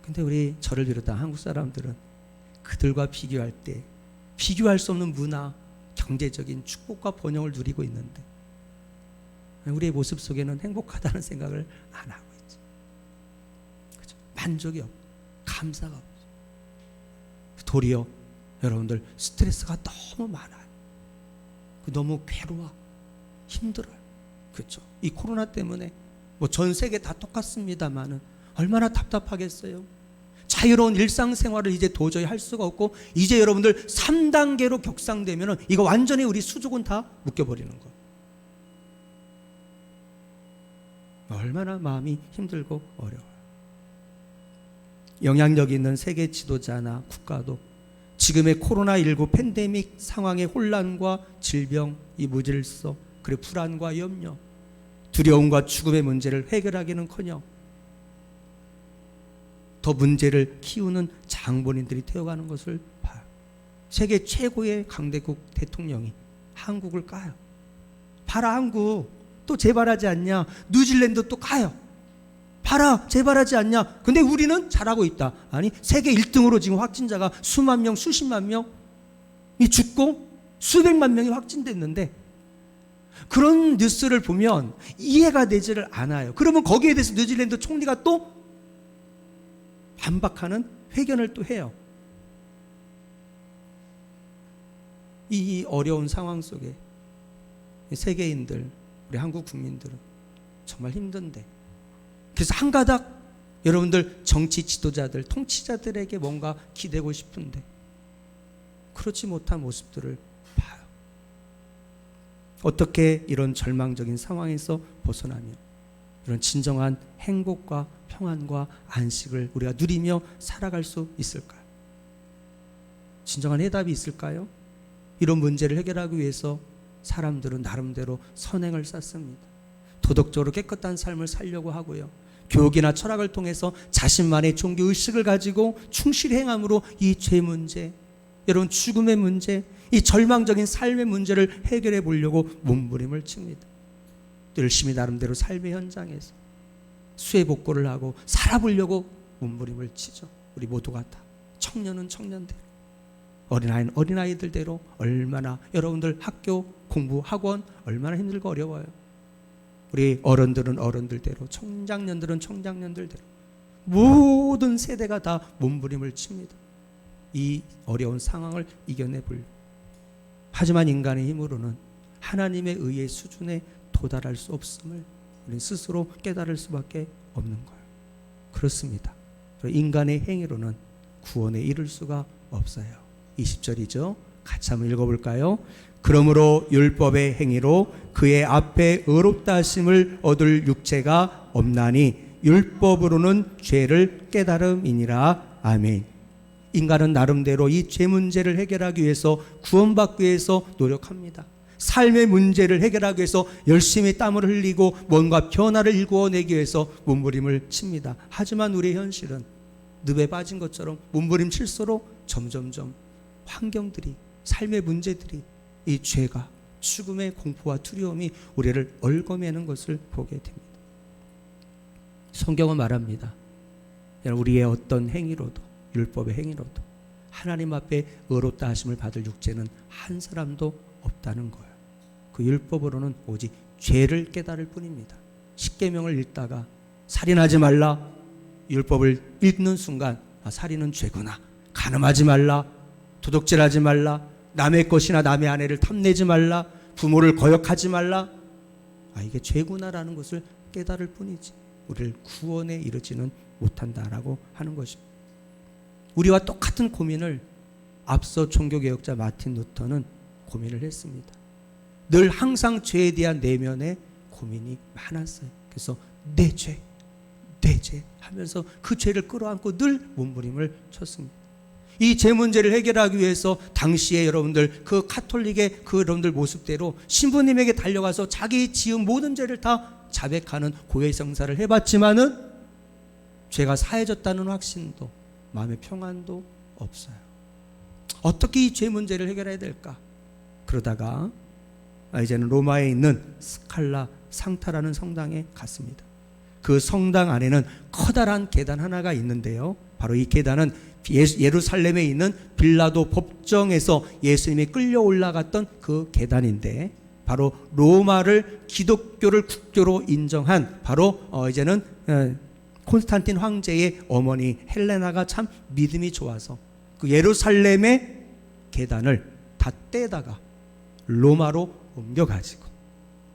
근데 우리 저를 비롯한 한국 사람들은 그들과 비교할 때 비교할 수 없는 문화, 경제적인 축복과 번영을 누리고 있는데 우리의 모습 속에는 행복하다는 생각을 안 하고 있죠. 그렇죠? 만족이 없고 감사가 없죠. 도리어 여러분들 스트레스가 너무 많아요. 너무 괴로워, 힘들어요. 그렇죠? 이 코로나 때문에 뭐 전 세계 다 똑같습니다만은 얼마나 답답하겠어요. 자유로운 일상생활을 이제 도저히 할 수가 없고, 이제 여러분들 3단계로 격상되면은 이거 완전히 우리 수족은 다 묶여버리는 거예요. 얼마나 마음이 힘들고 어려워요. 영향력 있는 세계 지도자나 국가도 지금의 코로나19 팬데믹 상황의 혼란과 질병, 이 무질서, 그리고 불안과 염려, 두려움과 죽음의 문제를 해결하기는커녕 더 문제를 키우는 장본인들이 되어가는 것을 봐요. 세계 최고의 강대국 대통령이 한국을 까요. 봐라, 한국 또 재발하지 않냐. 뉴질랜드 또 까요. 봐라, 재발하지 않냐. 근데 우리는 잘하고 있다. 아니, 세계 1등으로 지금 확진자가 수만 명, 수십만 명이 죽고 수백만 명이 확진됐는데, 그런 뉴스를 보면 이해가 되지를 않아요. 그러면 거기에 대해서 뉴질랜드 총리가 또 반박하는 회견을 또 해요. 이 어려운 상황 속에 세계인들, 우리 한국 국민들은 정말 힘든데, 그래서 한가닥 여러분들 정치 지도자들, 통치자들에게 뭔가 기대고 싶은데 그렇지 못한 모습들을 봐요. 어떻게 이런 절망적인 상황에서 벗어나며 이런 진정한 행복과 평안과 안식을 우리가 누리며 살아갈 수 있을까요? 진정한 해답이 있을까요? 이런 문제를 해결하기 위해서 사람들은 나름대로 선행을 쌓습니다. 도덕적으로 깨끗한 삶을 살려고 하고요, 교육이나 철학을 통해서 자신만의 종교 의식을 가지고 충실히 행함으로 이 죄 문제, 여러분 죽음의 문제, 이 절망적인 삶의 문제를 해결해 보려고 몸부림을 칩니다. 열심히 나름대로 삶의 현장에서 수해복구를 하고 살아보려고 몸부림을 치죠. 우리 모두가 다. 청년은 청년대로, 어린아이는 어린아이들대로. 얼마나 여러분들 학교, 공부, 학원 얼마나 힘들고 어려워요. 우리 어른들은 어른들대로, 청장년들은 청장년들대로, 모든 세대가 다 몸부림을 칩니다. 이 어려운 상황을 이겨내보려고. 하지만 인간의 힘으로는 하나님의 의의 수준에 도달할 수 없음을 우리는 스스로 깨달을 수밖에 없는 거예요. 그렇습니다. 인간의 행위로는 구원에 이를 수가 없어요. 20절이죠. 같이 한번 읽어볼까요? 그러므로 율법의 행위로 그의 앞에 의롭다 하심을 얻을 육체가 없나니 율법으로는 죄를 깨달음이니라. 아멘. 인간은 나름대로 이 죄 문제를 해결하기 위해서, 구원받기 위해서 노력합니다. 삶의 문제를 해결하기 위해서 열심히 땀을 흘리고 뭔가 변화를 일구어내기 위해서 몸부림을 칩니다. 하지만 우리의 현실은 늪에 빠진 것처럼 몸부림 칠수록 점점점 환경들이, 삶의 문제들이 이 죄가, 죽음의 공포와 두려움이 우리를 얽어매는 것을 보게 됩니다. 성경은 말합니다. 우리의 어떤 행위로도, 율법의 행위로도 하나님 앞에 의롭다 하심을 받을 육체는 한 사람도 없다는 거예요. 그 율법으로는 오직 죄를 깨달을 뿐입니다. 십계명을 읽다가 살인하지 말라, 율법을 읽는 순간 살인은 죄구나, 간음하지 말라, 도둑질하지 말라, 남의 것이나 남의 아내를 탐내지 말라, 부모를 거역하지 말라, 이게 죄구나라는 것을 깨달을 뿐이지 우리를 구원에 이르지는 못한다라고 하는 것입니다. 우리와 똑같은 고민을 앞서 종교개혁자 마틴 루터는 고민을 했습니다. 늘 항상 죄에 대한 내면의 고민이 많았어요. 그래서 내 죄 하면서 그 죄를 끌어안고 늘 몸부림을 쳤습니다. 이 죄 문제를 해결하기 위해서 당시에 여러분들 그 카톨릭의 그 여러분들 모습대로 신부님에게 달려가서 자기 지은 모든 죄를 다 자백하는 고해성사를 해봤지만은 죄가 사해졌다는 확신도, 마음의 평안도 없어요. 어떻게 이 죄 문제를 해결해야 될까? 그러다가 이제는 로마에 있는 스칼라 상타라는 성당에 갔습니다. 그 성당 안에는 커다란 계단 하나가 있는데요, 바로 이 계단은 예루살렘에 있는 빌라도 법정에서 예수님이 끌려 올라갔던 그 계단인데, 바로 로마를 기독교를 국교로 인정한 바로 이제는 콘스탄틴 황제의 어머니 헬레나가 참 믿음이 좋아서 그 예루살렘의 계단을 다 떼다가 로마로 옮겨가지고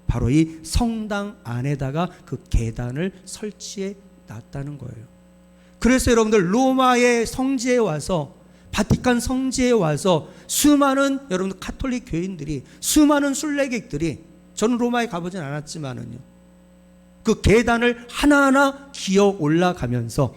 바로 이 성당 안에다가 그 계단을 설치해 놨다는 거예요. 그래서 여러분들 로마의 성지에 와서, 바티칸 성지에 와서 수많은 여러분들 카톨릭 교인들이, 수많은 순례객들이, 저는 로마에 가보진 않았지만은요, 그 계단을 하나하나 기어 올라가면서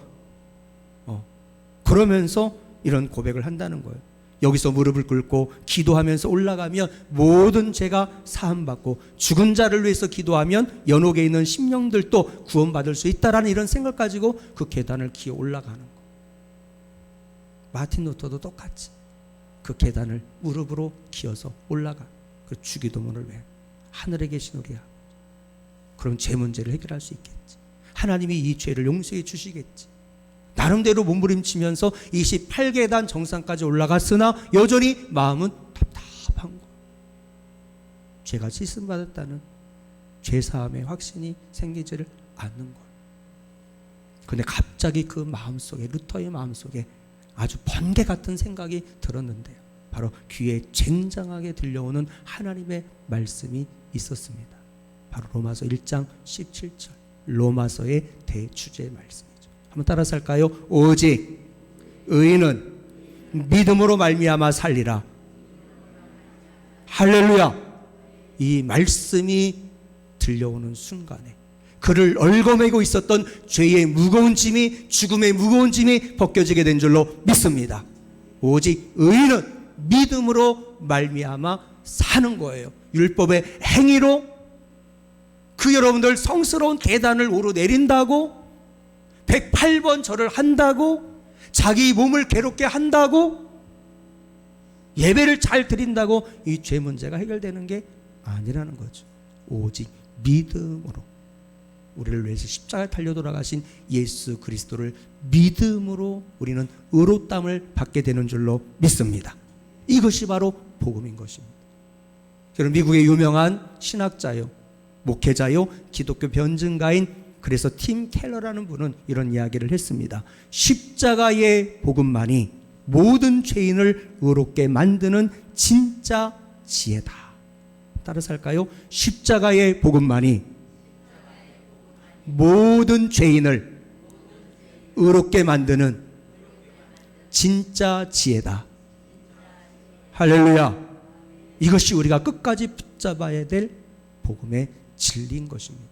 그러면서 이런 고백을 한다는 거예요. 여기서 무릎을 꿇고 기도하면서 올라가면 모든 죄가 사함받고, 죽은 자를 위해서 기도하면 연옥에 있는 심령들도 구원받을 수 있다라는 이런 생각 가지고 그 계단을 기어 올라가는 거예요. 마틴 루터도 똑같이 그 계단을 무릎으로 기어서 올라가 그 주기도문을 외 하늘에 계신 우리 아버지, 그럼 죄 문제를 해결할 수 있겠지. 하나님이 이 죄를 용서해 주시겠지. 나름대로 몸부림치면서 28계단 정상까지 올라갔으나 여전히 마음은 답답한 거예요. 죄가 씻음받았다는 죄사함의 확신이 생기지를 않는 거예요. 그런데 갑자기 그 마음속에, 루터의 마음속에 아주 번개 같은 생각이 들었는데요, 바로 귀에 쟁장하게 들려오는 하나님의 말씀이 있었습니다. 바로 로마서 1장 17절 로마서의 대주제 말씀이죠. 한번 따라서 할까요? 오직 의인은 믿음으로 말미암아 살리라. 할렐루야. 이 말씀이 들려오는 순간에 그를 얽어매고 있었던 죄의 무거운 짐이, 죽음의 무거운 짐이 벗겨지게 된 줄로 믿습니다. 오직 의인은 믿음으로 말미암아 사는 거예요. 율법의 행위로 그 여러분들 성스러운 계단을 오르내린다고, 108번 절을 한다고, 자기 몸을 괴롭게 한다고, 예배를 잘 드린다고 이 죄 문제가 해결되는 게 아니라는 거죠. 오직 믿음으로, 우리를 위해서 십자가에 달려 돌아가신 예수 그리스도를 믿음으로 우리는 의롭다함을 받게 되는 줄로 믿습니다. 이것이 바로 복음인 것입니다. 여러분, 미국의 유명한 신학자요, 목회자요, 기독교 변증가인, 그래서 팀 켈러라는 분은 이런 이야기를 했습니다. 십자가의 복음만이 모든 죄인을 의롭게 만드는 진짜 지혜다. 따라서 할까요? 십자가의 복음만이 모든 죄인을 의롭게 만드는 진짜 지혜다. 할렐루야. 이것이 우리가 끝까지 붙잡아야 될 복음의 진리인 것입니다.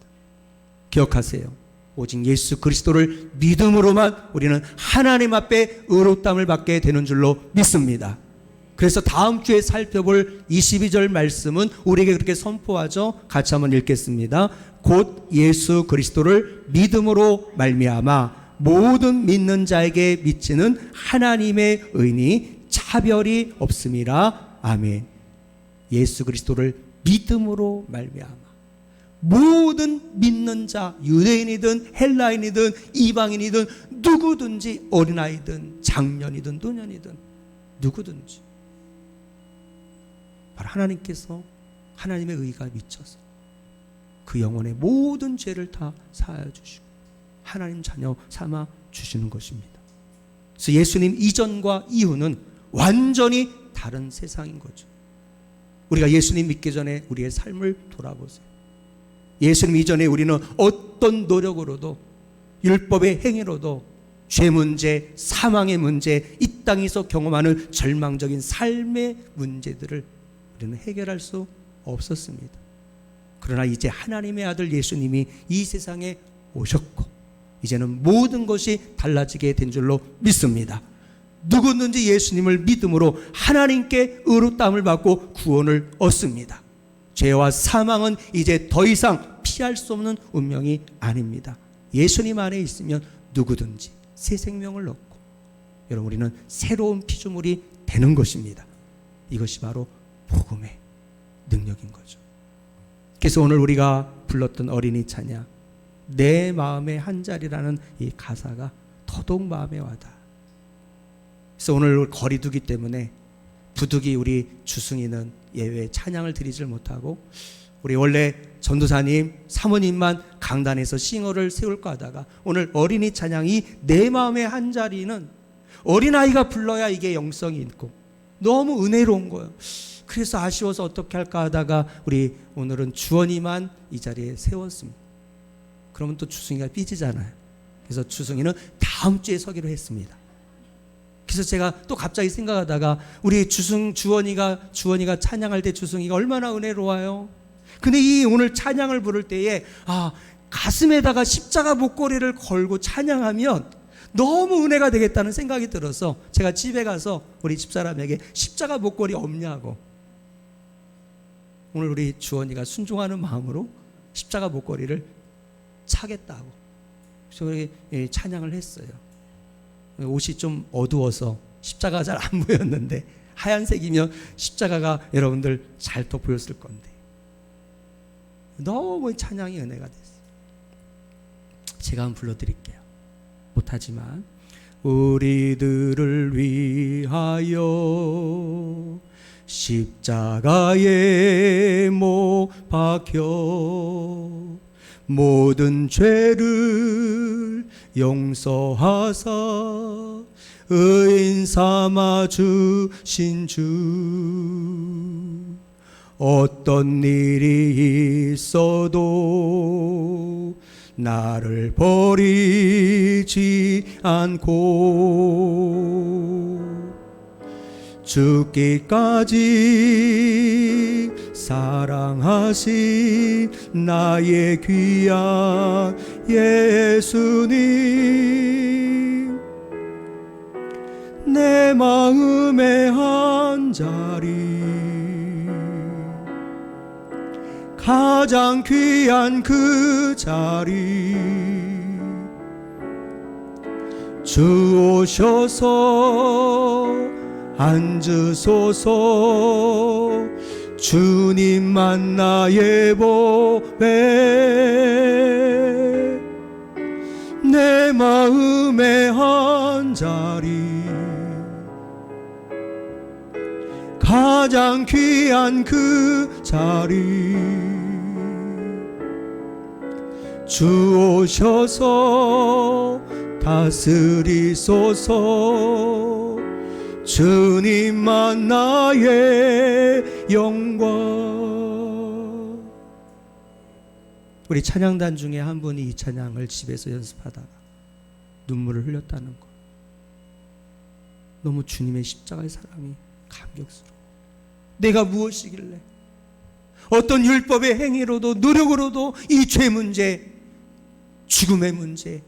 기억하세요. 오직 예수 그리스도를 믿음으로만 우리는 하나님 앞에 의롭다함을 받게 되는 줄로 믿습니다. 그래서 다음 주에 살펴볼 22절 말씀은 우리에게 그렇게 선포하죠. 같이 한번 읽겠습니다. 곧 예수 그리스도를 믿음으로 말미암아 모든 믿는 자에게 미치는 하나님의 의니 차별이 없음이라. 아멘. 예수 그리스도를 믿음으로 말미암아 모든 믿는 자, 유대인이든 헬라인이든 이방인이든 누구든지, 어린아이든 장년이든 노년이든 누구든지 바로 하나님께서, 하나님의 의가 미쳐서 그 영혼의 모든 죄를 다 사하여 주시고 하나님 자녀 삼아 주시는 것입니다. 그래서 예수님 이전과 이후는 완전히 다른 세상인 거죠. 우리가 예수님 믿기 전에 우리의 삶을 돌아보세요. 예수님 이전에 우리는 어떤 노력으로도, 율법의 행위로도 죄 문제, 사망의 문제, 이 땅에서 경험하는 절망적인 삶의 문제들을 우리는 해결할 수 없었습니다. 그러나 이제 하나님의 아들 예수님이 이 세상에 오셨고 이제는 모든 것이 달라지게 된 줄로 믿습니다. 누구든지 예수님을 믿음으로 하나님께 의롭다함을 받고 구원을 얻습니다. 죄와 사망은 이제 더 이상 피할 수 없는 운명이 아닙니다. 예수님 안에 있으면 누구든지 새 생명을 얻고, 여러분, 우리는 새로운 피조물이 되는 것입니다. 이것이 바로 복음의 능력인 거죠. 그래서 오늘 우리가 불렀던 어린이 찬양, 내 마음의 한 자리라는 이 가사가 더더욱 마음에 와닿아. 그래서 오늘 거리두기 때문에 부득이 우리 주승이는 예외 찬양을 드리질 못하고, 우리 원래 전도사님, 사모님만 강단에서 싱어를 세울까 하다가 오늘 어린이 찬양이 내 마음의 한 자리는 어린아이가 불러야 이게 영성이 있고 너무 은혜로운 거예요. 그래서 아쉬워서 어떻게 할까 하다가 우리 오늘은 주원이만 이 자리에 세웠습니다. 그러면 또 주승이가 삐지잖아요. 그래서 주승이는 다음 주에 서기로 했습니다. 그래서 제가 또 갑자기 생각하다가 우리 주원이가 찬양할 때 주승이가 얼마나 은혜로워요. 근데 이 오늘 찬양을 부를 때에 가슴에다가 십자가 목걸이를 걸고 찬양하면 너무 은혜가 되겠다는 생각이 들어서 제가 집에 가서 우리 집사람에게 십자가 목걸이 없냐고, 오늘 우리 주원이가 순종하는 마음으로 십자가 목걸이를 차겠다고 그래서 찬양을 했어요. 옷이 좀 어두워서 십자가가 잘 안 보였는데 하얀색이면 십자가가 여러분들 잘 더 보였을 건데 너무 찬양이 은혜가 됐어요. 제가 한번 불러드릴게요. 못하지만 우리들을 위하여 십자가에 못 박혀 모든 죄를 용서하사 의인 삼아 주신 주, 어떤 일이 있어도 나를 버리지 않고 죽기까지 사랑하신 나의 귀한 예수님, 내 마음의 한 자리 가장 귀한 그 자리 주 오셔서 앉으소서. 주님만 나의 보배, 내 마음의 한 자리 가장 귀한 그 자리 주 오셔서 다스리소서. 주님만 나의 영광. 우리 찬양단 중에 한 분이 이 찬양을 집에서 연습하다가 눈물을 흘렸다는 것, 너무 주님의 십자가의 사랑이 감격스러워. 내가 무엇이길래 어떤 율법의 행위로도 노력으로도 이 죄 문제, 죽음의 문제,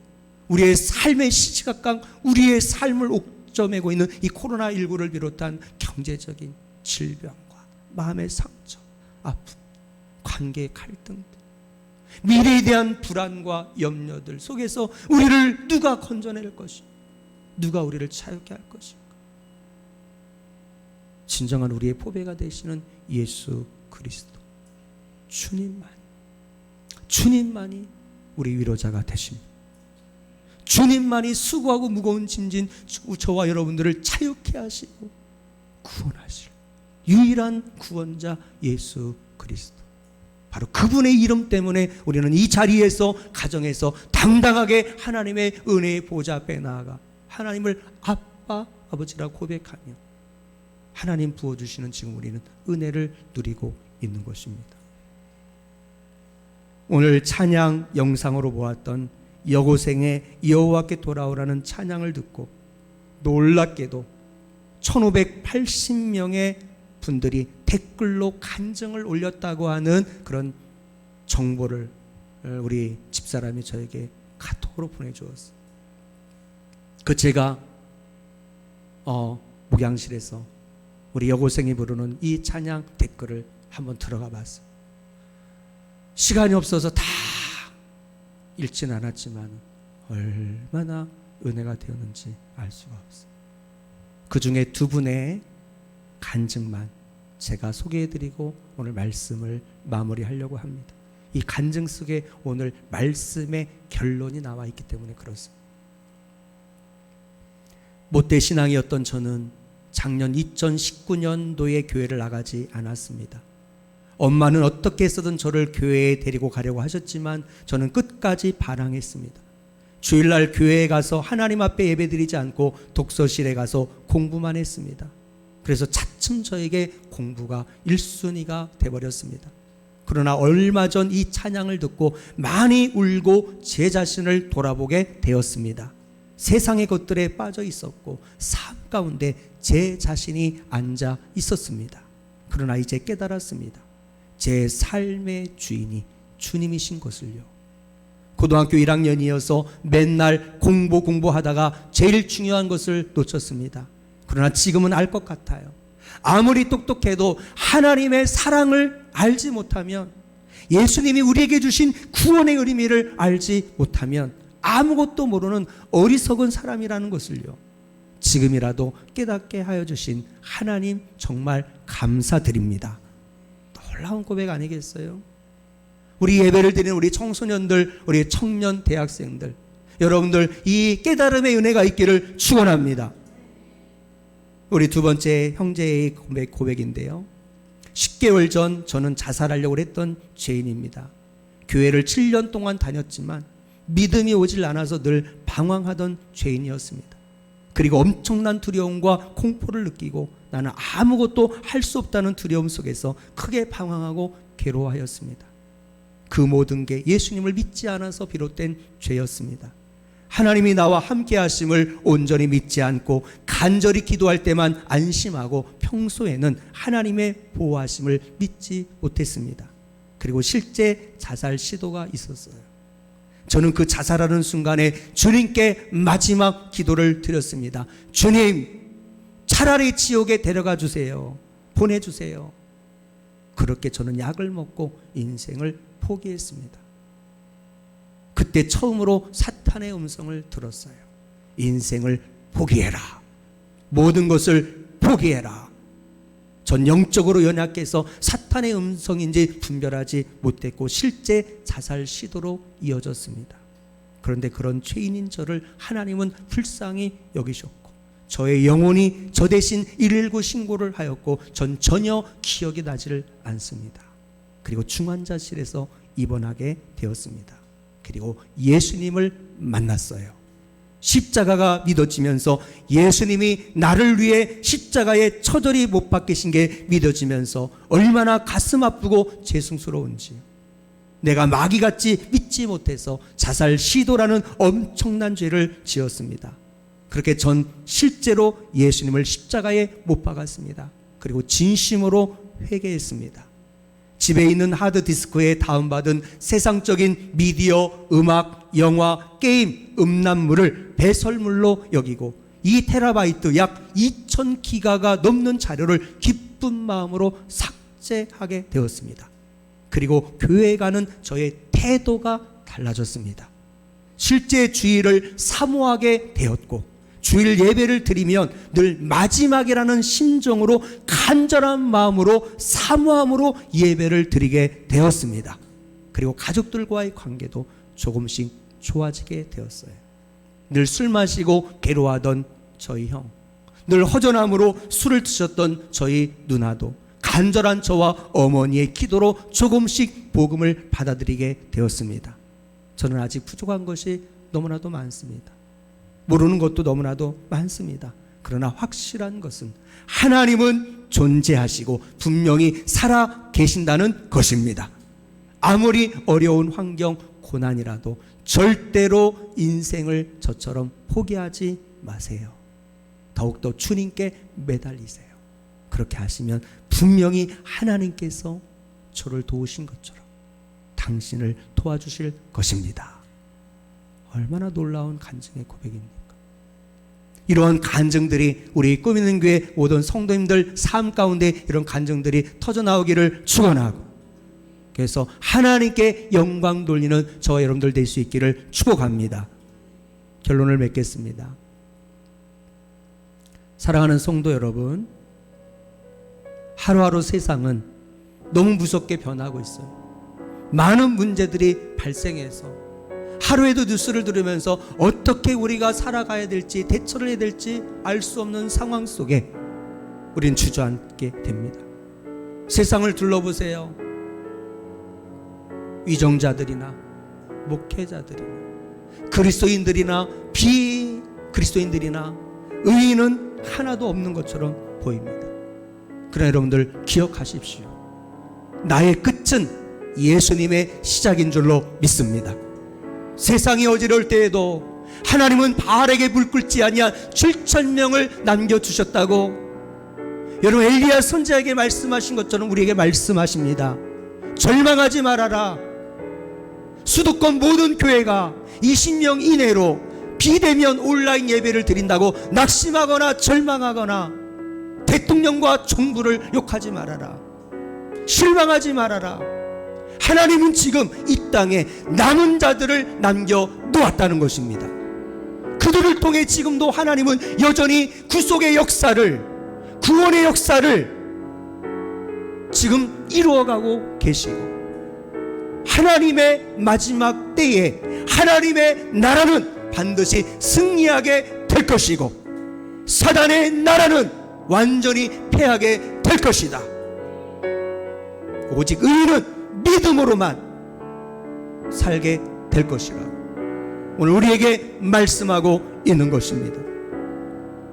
우리의 삶의 시시각각 우리의 삶을 옥점매고 있는 이 코로나19를 비롯한 경제적인 질병과 마음의 상처, 아픔, 관계의 갈등들, 미래에 대한 불안과 염려들 속에서 우리를 누가 건져낼 것인가, 누가 우리를 자유케 할 것인가. 진정한 우리의 보배가 되시는 예수 그리스도 주님만이 우리 위로자가 되십니다. 주님만이 수고하고 무거운 짐진 저와 여러분들을 자유케 하시고 구원하실 유일한 구원자 예수 그리스도, 바로 그분의 이름 때문에 우리는 이 자리에서, 가정에서 당당하게 하나님의 은혜의 보좌 앞에 나아가 하나님을 아빠, 아버지라고 고백하며 하나님 부어주시는 지금 우리는 은혜를 누리고 있는 것입니다. 오늘 찬양 영상으로 보았던 여고생의 여호와께 돌아오라는 찬양을 듣고 놀랍게도 1580명의 분들이 댓글로 간증을 올렸다고 하는 그런 정보를 우리 집사람이 저에게 카톡으로 보내주었어요. 제가 목양실에서 우리 여고생이 부르는 이 찬양 댓글을 한번 들어가 봤어요. 시간이 없어서 다 읽지는 않았지만 얼마나 은혜가 되었는지 알 수가 없어요. 그 중에 두 분의 간증만 제가 소개해드리고 오늘 말씀을 마무리하려고 합니다. 이 간증 속에 오늘 말씀의 결론이 나와 있기 때문에 그렇습니다. 못된 신앙이었던 저는 작년 2019년도에 교회를 나가지 않았습니다. 엄마는 어떻게 해서든 저를 교회에 데리고 가려고 하셨지만 저는 끝까지 반항했습니다. 주일날 교회에 가서 하나님 앞에 예배드리지 않고 독서실에 가서 공부만 했습니다. 그래서 차츰 저에게 공부가 1순위가 돼버렸습니다. 그러나 얼마 전 이 찬양을 듣고 많이 울고 제 자신을 돌아보게 되었습니다. 세상의 것들에 빠져 있었고 삶 가운데 제 자신이 앉아 있었습니다. 그러나 이제 깨달았습니다. 제 삶의 주인이 주님이신 것을요. 고등학교 1학년이어서 맨날 공부하다가 제일 중요한 것을 놓쳤습니다. 그러나 지금은 알 것 같아요. 아무리 똑똑해도 하나님의 사랑을 알지 못하면, 예수님이 우리에게 주신 구원의 의미를 알지 못하면 아무것도 모르는 어리석은 사람이라는 것을요, 지금이라도 깨닫게 하여 주신 하나님 정말 감사드립니다. 놀라운 고백 아니겠어요? 우리 예배를 드리는 우리 청소년들, 우리 청년 대학생들, 여러분들 이 깨달음의 은혜가 있기를 축원합니다. 우리 두 번째 형제의 고백인데요. 10개월 전 저는 자살하려고 했던 죄인입니다. 교회를 7년 동안 다녔지만 믿음이 오질 않아서 늘 방황하던 죄인이었습니다. 그리고 엄청난 두려움과 공포를 느끼고 나는 아무것도 할 수 없다는 두려움 속에서 크게 방황하고 괴로워하였습니다. 그 모든 게 예수님을 믿지 않아서 비롯된 죄였습니다. 하나님이 나와 함께 하심을 온전히 믿지 않고 간절히 기도할 때만 안심하고 평소에는 하나님의 보호하심을 믿지 못했습니다. 그리고 실제 자살 시도가 있었어요. 저는 그 자살하는 순간에 주님께 마지막 기도를 드렸습니다. 주님, 차라리 지옥에 데려가 주세요. 보내주세요. 그렇게 저는 약을 먹고 인생을 포기했습니다. 그때 처음으로 사탄의 음성을 들었어요. 인생을 포기해라. 모든 것을 포기해라. 전 영적으로 연약해서 사탄의 음성인지 분별하지 못했고 실제 자살 시도로 이어졌습니다. 그런데 그런 죄인인 저를 하나님은 불쌍히 여기셨고 저의 영혼이 저 대신 119 신고를 하였고 전 전혀 기억이 나지를 않습니다. 그리고 중환자실에서 입원하게 되었습니다. 그리고 예수님을 만났어요. 십자가가 믿어지면서 예수님이 나를 위해 십자가에 처절히 못 박히신 게 믿어지면서 얼마나 가슴 아프고 죄송스러운지, 내가 마귀같이 믿지 못해서 자살 시도라는 엄청난 죄를 지었습니다. 그렇게 전 실제로 예수님을 십자가에 못 박았습니다. 그리고 진심으로 회개했습니다. 집에 있는 하드디스크에 다운받은 세상적인 미디어, 음악, 영화, 게임, 음란물을 배설물로 여기고 2테라바이트 약 2000기가가 넘는 자료를 기쁜 마음으로 삭제하게 되었습니다. 그리고 교회에 가는 저의 태도가 달라졌습니다. 실제 주의를 사모하게 되었고 주일 예배를 드리면 늘 마지막이라는 심정으로 간절한 마음으로 사모함으로 예배를 드리게 되었습니다. 그리고 가족들과의 관계도 조금씩 좋아지게 되었어요. 늘 술 마시고 괴로워하던 저희 형, 늘 허전함으로 술을 드셨던 저희 누나도 간절한 저와 어머니의 기도로 조금씩 복음을 받아들이게 되었습니다. 저는 아직 부족한 것이 너무나도 많습니다. 모르는 것도 너무나도 많습니다. 그러나 확실한 것은 하나님은 존재하시고 분명히 살아 계신다는 것입니다. 아무리 어려운 환경, 고난이라도 절대로 인생을 저처럼 포기하지 마세요. 더욱더 주님께 매달리세요. 그렇게 하시면 분명히 하나님께서 저를 도우신 것처럼 당신을 도와주실 것입니다. 얼마나 놀라운 간증의 고백입니까? 이러한 간증들이 우리 꿈 있는 교회 모든 성도님들 삶 가운데 이런 간증들이 터져나오기를 축원하고, 그래서 하나님께 영광 돌리는 저와 여러분들 될 수 있기를 축복합니다. 결론을 맺겠습니다. 사랑하는 성도 여러분, 하루하루 세상은 너무 무섭게 변하고 있어요. 많은 문제들이 발생해서 하루에도 뉴스를 들으면서 어떻게 우리가 살아가야 될지, 대처를 해야 될지 알 수 없는 상황 속에 우린 주저앉게 됩니다. 세상을 둘러보세요. 위정자들이나 목회자들이나 그리스도인들이나 비그리스도인들이나 의인은 하나도 없는 것처럼 보입니다. 그러나 여러분들 기억하십시오. 나의 끝은 예수님의 시작인 줄로 믿습니다. 세상이 어지러울 때에도 하나님은 바알에게 불 끓지 아니한 7,000명을 남겨주셨다고 여러분 엘리야 선지자에게 말씀하신 것처럼 우리에게 말씀하십니다. 절망하지 말아라. 수도권 모든 교회가 20명 이내로 비대면 온라인 예배를 드린다고 낙심하거나 절망하거나 대통령과 정부를 욕하지 말아라. 실망하지 말아라. 하나님은 지금 이 땅에 남은 자들을 남겨 놓았다는 것입니다. 그들을 통해 지금도 하나님은 여전히 구속의 역사를, 구원의 역사를 지금 이루어가고 계시고, 하나님의 마지막 때에 하나님의 나라는 반드시 승리하게 될 것이고 사단의 나라는 완전히 패하게 될 것이다. 오직 의인은 믿음으로만 살게 될 것이라 오늘 우리에게 말씀하고 있는 것입니다.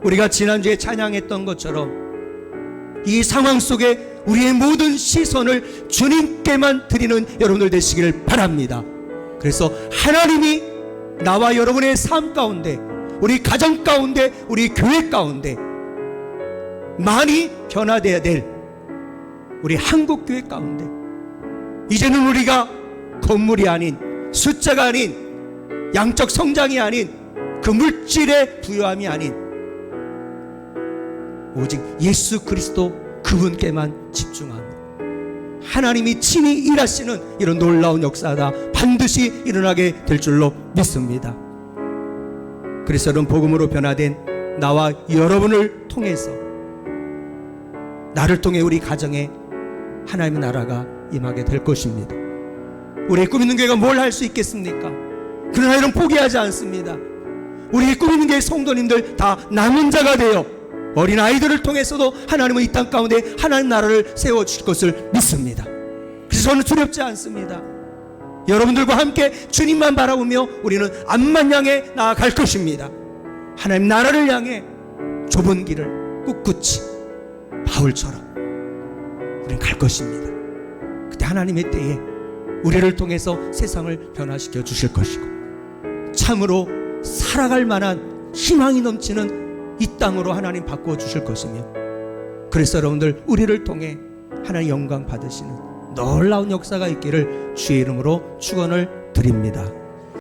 우리가 지난주에 찬양했던 것처럼 이 상황 속에 우리의 모든 시선을 주님께만 드리는 여러분들 되시기를 바랍니다. 그래서 하나님이 나와 여러분의 삶 가운데, 우리 가정 가운데, 우리 교회 가운데 많이 변화되어야 될 우리 한국교회 가운데 이제는 우리가 건물이 아닌, 숫자가 아닌, 양적 성장이 아닌, 그 물질의 부요함이 아닌 오직 예수 그리스도 그분께만 집중하고 하나님이 친히 일하시는 이런 놀라운 역사가 반드시 일어나게 될 줄로 믿습니다. 그래서 이런 복음으로 변화된 나와 여러분을 통해서, 나를 통해 우리 가정에 하나님의 나라가 임하게 될 것입니다. 우리의 꿈 있는 교회가 뭘 할 수 있겠습니까? 그러나 이런 포기하지 않습니다. 우리의 꿈 있는 교회 성도님들 다 남은 자가 되어 어린 아이들을 통해서도 하나님은 이 땅 가운데 하나님 나라를 세워주실 것을 믿습니다. 그래서 저는 두렵지 않습니다. 여러분들과 함께 주님만 바라보며 우리는 앞만 향해 나아갈 것입니다. 하나님 나라를 향해 좁은 길을 꿋꿋이 바울처럼 우리는 갈 것입니다. 그때 하나님의 때에 우리를 통해서 세상을 변화시켜 주실 것이고 참으로 살아갈 만한 희망이 넘치는 이 땅으로 하나님 바꾸어 주실 것이며, 그래서 여러분들 우리를 통해 하나님 영광 받으시는 놀라운 역사가 있기를 주의 이름으로 축원을 드립니다.